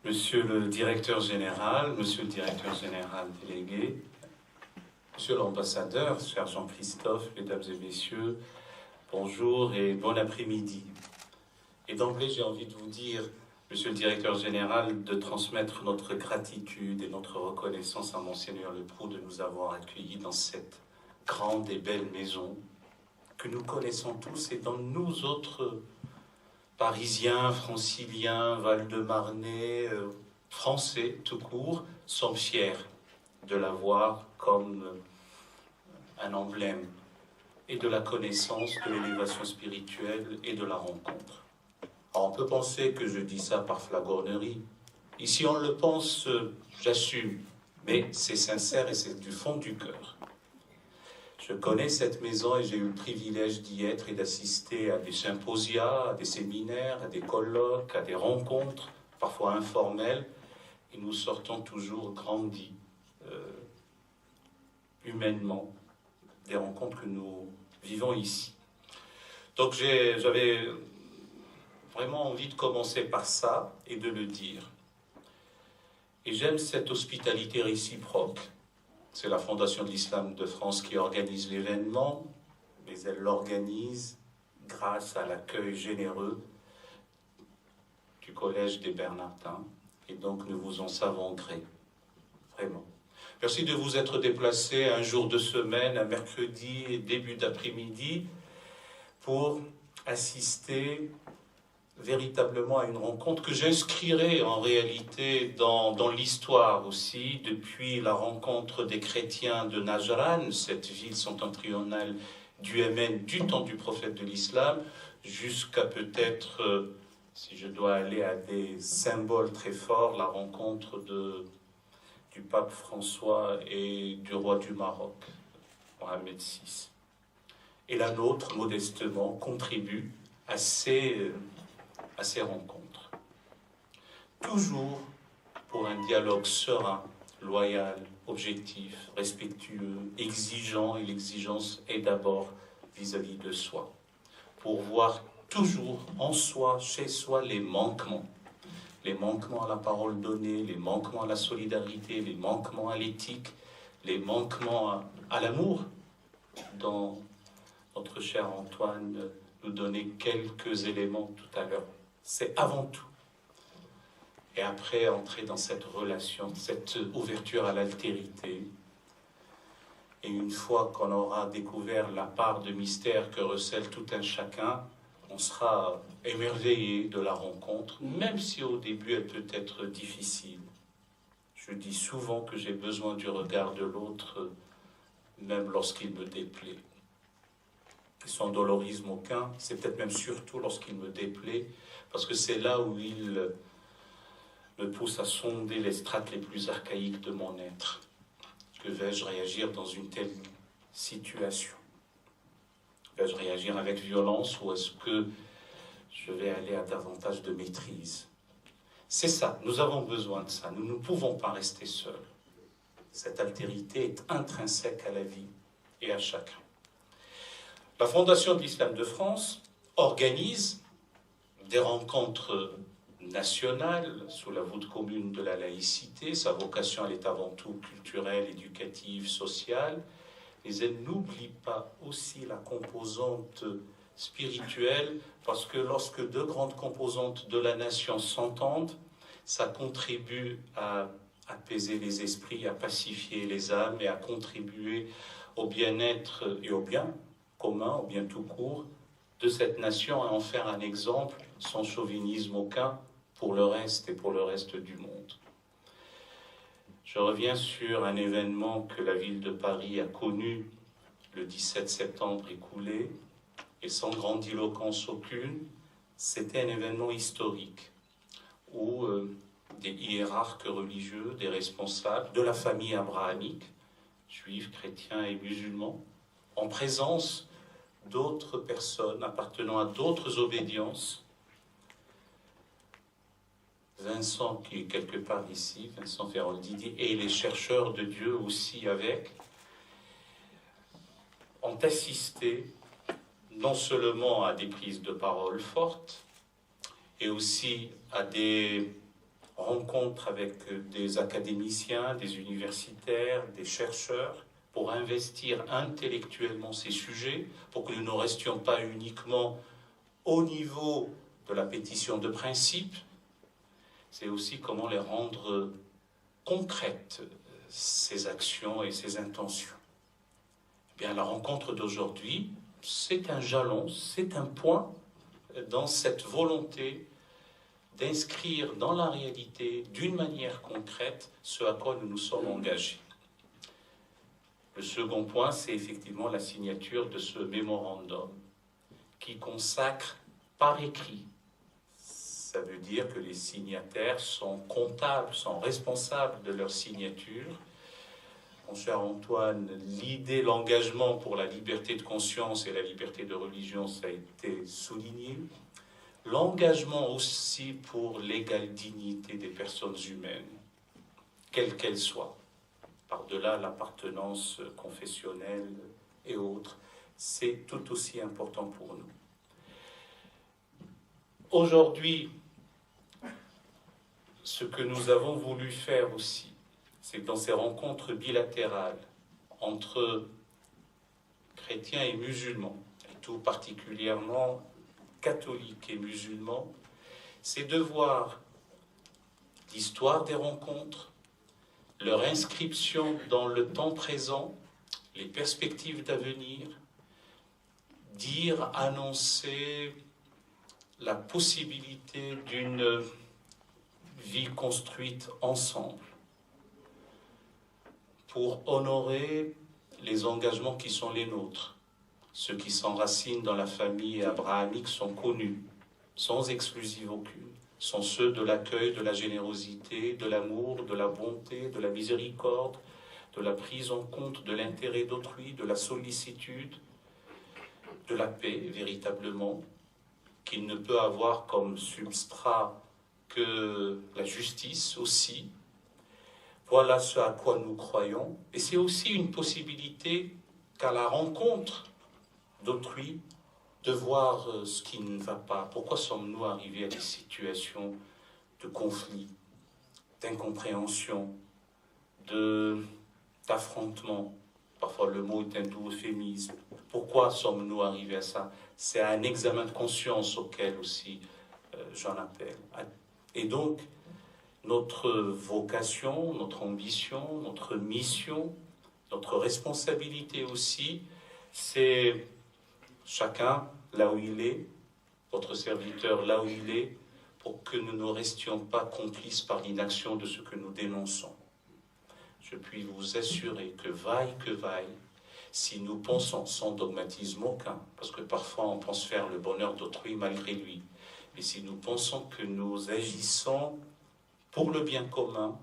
Monsieur le directeur général, monsieur le directeur général délégué, monsieur l'ambassadeur, cher Jean-Christophe, mesdames et messieurs, bonjour et bon après-midi. Et d'emblée, j'ai envie de vous dire, monsieur le directeur général, de transmettre notre gratitude et notre reconnaissance à Monseigneur Le Proux de nous avoir accueillis dans cette grande et belle maison que nous connaissons tous et dont nous autres Parisiens, franciliens, Val-de-Marnais, Français tout court, sommes fiers de l'avoir comme un emblème et de la connaissance, de l'élévation spirituelle et de la rencontre. Alors on peut penser que je dis ça par flagornerie. Ici on le pense, j'assume, mais c'est sincère et c'est du fond du cœur. Je connais cette maison et j'ai eu le privilège d'y être et d'assister à des symposia, à des séminaires, à des colloques, à des rencontres, parfois informelles, et nous sortons toujours grandis, humainement, des rencontres que nous vivons ici. Donc j'avais vraiment envie de commencer par ça et de le dire. Et j'aime cette hospitalité réciproque. C'est la Fondation de l'Islam de France qui organise l'événement, mais elle l'organise grâce à l'accueil généreux du Collège des Bernardins. Et donc nous vous en savons gré, vraiment. Merci de vous être déplacé un jour de semaine, un mercredi et début d'après-midi, pour assister véritablement à une rencontre que j'inscrirai en réalité dans l'histoire aussi, depuis la rencontre des chrétiens de Najran, cette ville septentrionale du Yémen du temps du prophète de l'islam, jusqu'à peut-être, si je dois aller à des symboles très forts, la rencontre du pape François et du roi du Maroc, Mohamed VI. Et la nôtre, modestement, contribue à ces rencontres. Toujours pour un dialogue serein, loyal, objectif, respectueux, exigeant, et l'exigence est d'abord vis-à-vis de soi. Pour voir toujours en soi, chez soi, les manquements à la parole donnée, les manquements à la solidarité, les manquements à l'éthique, les manquements à l'amour, dont notre cher Antoine nous donnait quelques éléments tout à l'heure. C'est avant tout. Et après, entrer dans cette relation, cette ouverture à l'altérité. Et une fois qu'on aura découvert la part de mystère que recèle tout un chacun, on sera émerveillé de la rencontre, même si au début elle peut être difficile. Je dis souvent que j'ai besoin du regard de l'autre, même lorsqu'il me déplaît. Et sans dolorisme aucun, c'est peut-être même surtout lorsqu'il me déplaît, parce que c'est là où il me pousse à sonder les strates les plus archaïques de mon être. Que vais-je réagir dans une telle situation? Vais-je réagir avec violence ou est-ce que je vais aller à davantage de maîtrise? C'est ça, nous avons besoin de ça, nous ne pouvons pas rester seuls. Cette altérité est intrinsèque à la vie et à chacun. La Fondation de l'Islam de France organise des rencontres nationales sous la voûte commune de la laïcité. Sa vocation, elle est avant tout culturelle, éducative, sociale, mais elle n'oublie pas aussi la composante spirituelle, parce que lorsque deux grandes composantes de la nation s'entendent, ça contribue à apaiser les esprits, à pacifier les âmes et à contribuer au bien-être et au bien commun, au bien tout court, de cette nation, à en faire un exemple sans chauvinisme aucun pour le reste et pour le reste du monde. Je reviens sur un événement que la ville de Paris a connu le 17 septembre écoulé, et sans grandiloquence aucune, c'était un événement historique où des hiérarques religieux, des responsables de la famille abrahamique, juifs, chrétiens et musulmans, en présence d'autres personnes appartenant à d'autres obédiences, Vincent qui est quelque part ici, Vincent Ferrol-Didier, et les chercheurs de Dieu aussi avec, ont assisté non seulement à des prises de parole fortes, et aussi à des rencontre avec des académiciens, des universitaires, des chercheurs, pour investir intellectuellement ces sujets, pour que nous ne restions pas uniquement au niveau de la pétition de principe. C'est aussi comment les rendre concrètes, ces actions et ces intentions. Eh bien, la rencontre d'aujourd'hui, c'est un jalon, c'est un point dans cette volonté d'inscrire dans la réalité, d'une manière concrète, ce à quoi nous nous sommes engagés. Le second point, c'est effectivement la signature de ce mémorandum qui consacre par écrit. Ça veut dire que les signataires sont comptables, sont responsables de leur signature. Mon cher Antoine, l'idée, l'engagement pour la liberté de conscience et la liberté de religion, ça a été souligné. L'engagement aussi pour l'égale dignité des personnes humaines, quelles qu'elles soient, par-delà l'appartenance confessionnelle et autres, c'est tout aussi important pour nous. Aujourd'hui, ce que nous avons voulu faire aussi, c'est que dans ces rencontres bilatérales entre chrétiens et musulmans, et tout particulièrement catholiques et musulmans, c'est de voir l'histoire des rencontres, leur inscription dans le temps présent, les perspectives d'avenir, dire, annoncer la possibilité d'une vie construite ensemble pour honorer les engagements qui sont les nôtres. Ceux qui s'enracinent dans la famille abrahamique sont connus, sans exclusive aucune. Sont ceux de l'accueil, de la générosité, de l'amour, de la bonté, de la miséricorde, de la prise en compte de l'intérêt d'autrui, de la sollicitude, de la paix, véritablement, qu'il ne peut avoir comme substrat que la justice aussi. Voilà ce à quoi nous croyons. Et c'est aussi une possibilité qu'à la rencontre d'autrui, de voir ce qui ne va pas. Pourquoi sommes-nous arrivés à des situations de conflit, d'incompréhension, d'affrontement? Parfois le mot est un doux euphémisme. Pourquoi sommes-nous arrivés à ça? C'est un examen de conscience auquel aussi j'en appelle. Et donc, notre vocation, notre ambition, notre mission, notre responsabilité aussi, c'est chacun là où il est, votre serviteur là où il est, pour que nous ne restions pas complices par l'inaction de ce que nous dénonçons. Je puis vous assurer que vaille, si nous pensons sans dogmatisme aucun, parce que parfois on pense faire le bonheur d'autrui malgré lui, mais si nous pensons que nous agissons pour le bien commun,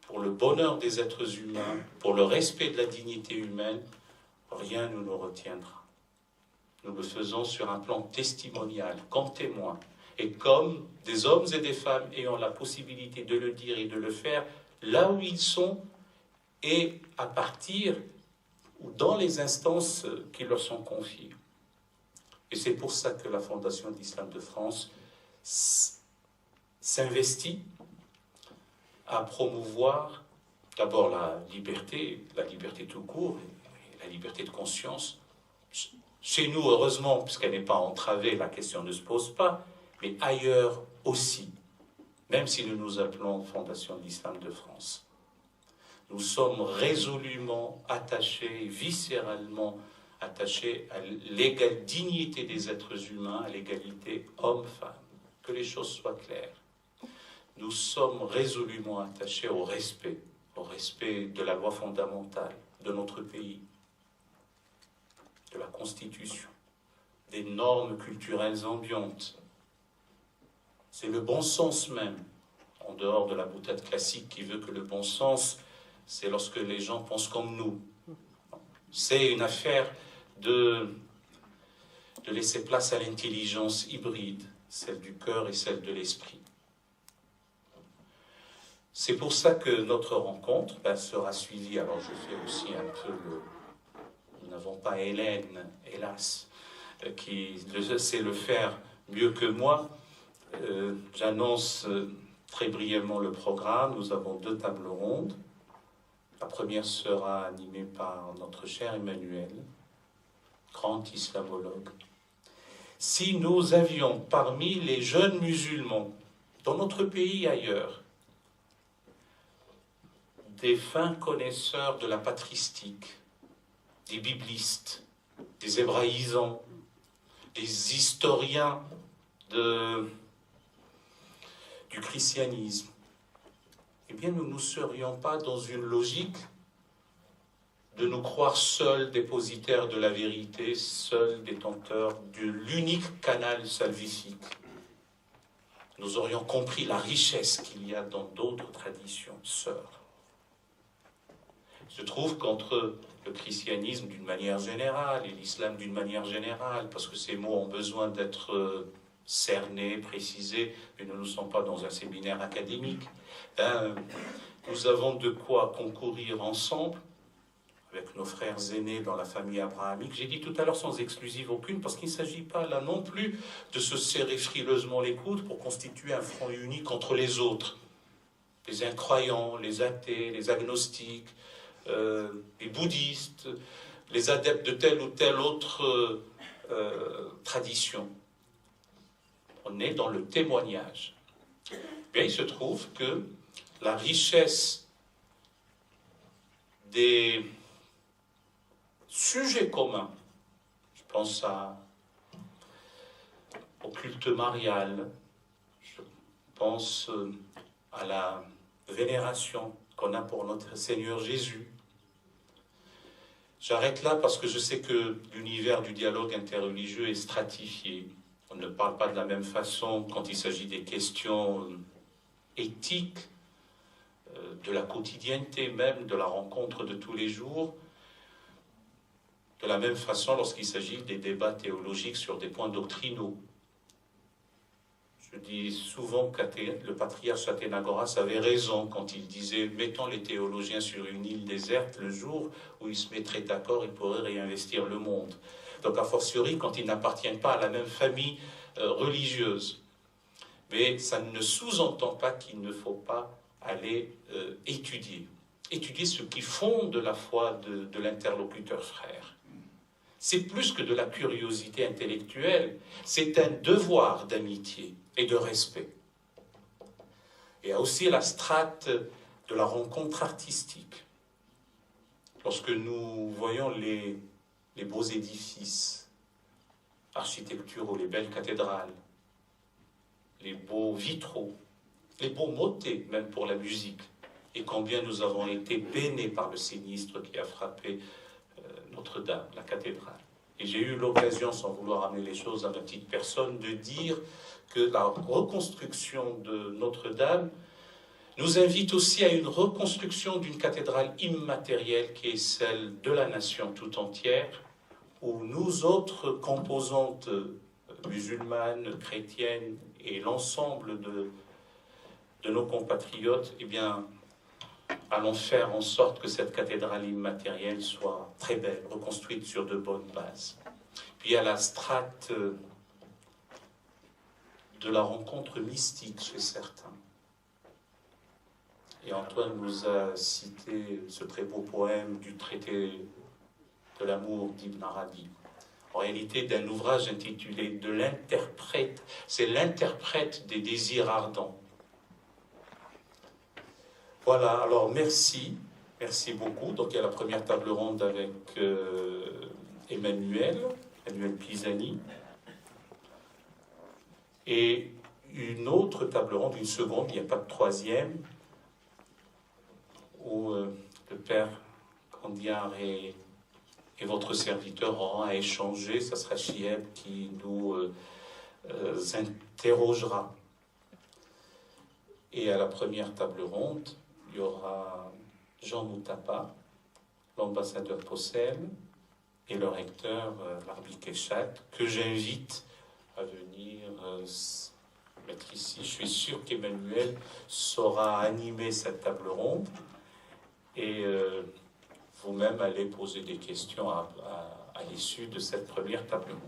pour le bonheur des êtres humains, pour le respect de la dignité humaine, rien ne nous retiendra. Nous le faisons sur un plan testimonial, comme témoins, et comme des hommes et des femmes ayant la possibilité de le dire et de le faire là où ils sont et à partir ou dans les instances qui leur sont confiées. Et c'est pour ça que la Fondation d'Islam de France s'investit à promouvoir d'abord la liberté tout court, et la liberté de conscience. Chez nous, heureusement, puisqu'elle n'est pas entravée, la question ne se pose pas, mais ailleurs aussi, même si nous nous appelons Fondation d'Islam de France. Nous sommes résolument attachés, viscéralement attachés à l'égale dignité des êtres humains, à l'égalité homme-femme. Que les choses soient claires. Nous sommes résolument attachés au respect de la loi fondamentale de notre pays, de la Constitution, des normes culturelles ambiantes. C'est le bon sens même, en dehors de la boutade classique qui veut que le bon sens, c'est lorsque les gens pensent comme nous. C'est une affaire de laisser place à l'intelligence hybride, celle du cœur et celle de l'esprit. C'est pour ça que notre rencontre sera suivie. Alors je fais aussi un peu Nous n'avons pas Hélène, hélas, qui sait le faire mieux que moi. J'annonce très brièvement le programme. Nous avons 2 tables rondes. La première sera animée par notre cher Emmanuel, grand islamologue. Si nous avions parmi les jeunes musulmans, dans notre pays et ailleurs, des fins connaisseurs de la patristique, des biblistes, des hébraïsants, des historiens du christianisme, eh bien nous ne serions pas dans une logique de nous croire seuls dépositaires de la vérité, seuls détenteurs de l'unique canal salvifique. Nous aurions compris la richesse qu'il y a dans d'autres traditions sœurs. Il se trouve qu'entre le christianisme d'une manière générale et l'islam d'une manière générale, parce que ces mots ont besoin d'être cernés, précisés, et nous ne sommes pas dans un séminaire académique, nous avons de quoi concourir ensemble avec nos frères aînés dans la famille abrahamique. J'ai dit tout à l'heure sans exclusive aucune, parce qu'il ne s'agit pas là non plus de se serrer frileusement les coudes pour constituer un front uni contre les autres. Les incroyants, les athées, les agnostiques, les bouddhistes, les adeptes de telle ou telle autre tradition. On est dans le témoignage. Bien, il se trouve que la richesse des sujets communs, je pense au culte marial, je pense à la vénération qu'on a pour notre Seigneur Jésus. J'arrête là parce que je sais que l'univers du dialogue interreligieux est stratifié. On ne parle pas de la même façon quand il s'agit des questions éthiques, de la quotidienneté même, de la rencontre de tous les jours. De la même façon lorsqu'il s'agit des débats théologiques sur des points doctrinaux. Je dis souvent que le patriarche Athénagoras avait raison quand il disait « mettons les théologiens sur une île déserte, le jour où ils se mettraient d'accord, ils pourraient réinvestir le monde ». Donc a fortiori quand ils n'appartiennent pas à la même famille religieuse. Mais ça ne sous-entend pas qu'il ne faut pas aller étudier ce qui fonde la foi de l'interlocuteur frère. C'est plus que de la curiosité intellectuelle, c'est un devoir d'amitié et de respect. Il y a aussi la strate de la rencontre artistique. Lorsque nous voyons les beaux édifices architecturaux, les belles cathédrales, les beaux vitraux, les beaux motets, même pour la musique, et combien nous avons été bénis par le sinistre qui a frappé Notre-Dame, la cathédrale. Et j'ai eu l'occasion, sans vouloir amener les choses à ma petite personne, de dire que la reconstruction de Notre-Dame nous invite aussi à une reconstruction d'une cathédrale immatérielle qui est celle de la nation tout entière, où nous autres composantes musulmanes, chrétiennes et l'ensemble de nos compatriotes, eh bien, allons faire en sorte que cette cathédrale immatérielle soit très belle, reconstruite sur de bonnes bases. Puis il y a la strate de la rencontre mystique chez certains. Et Antoine nous a cité ce très beau poème du traité de l'amour d'Ibn Arabi. En réalité, d'un ouvrage intitulé « De l'interprète », c'est l'interprète des désirs ardents. Voilà, alors merci beaucoup. Donc il y a la première table ronde avec Emmanuel Pisani, et une autre table ronde, une seconde, il n'y a pas de troisième, où le père Candiar et votre serviteur auront à échanger. Ça sera Chieb qui nous interrogera. Et à la première table ronde, il y aura Jean Moutapa, l'ambassadeur Possel, et le recteur Larbi Keshat, que j'invite à venir mettre ici. Je suis sûr qu'Emmanuel saura animer cette table ronde, et vous-même allez poser des questions à l'issue de cette première table ronde.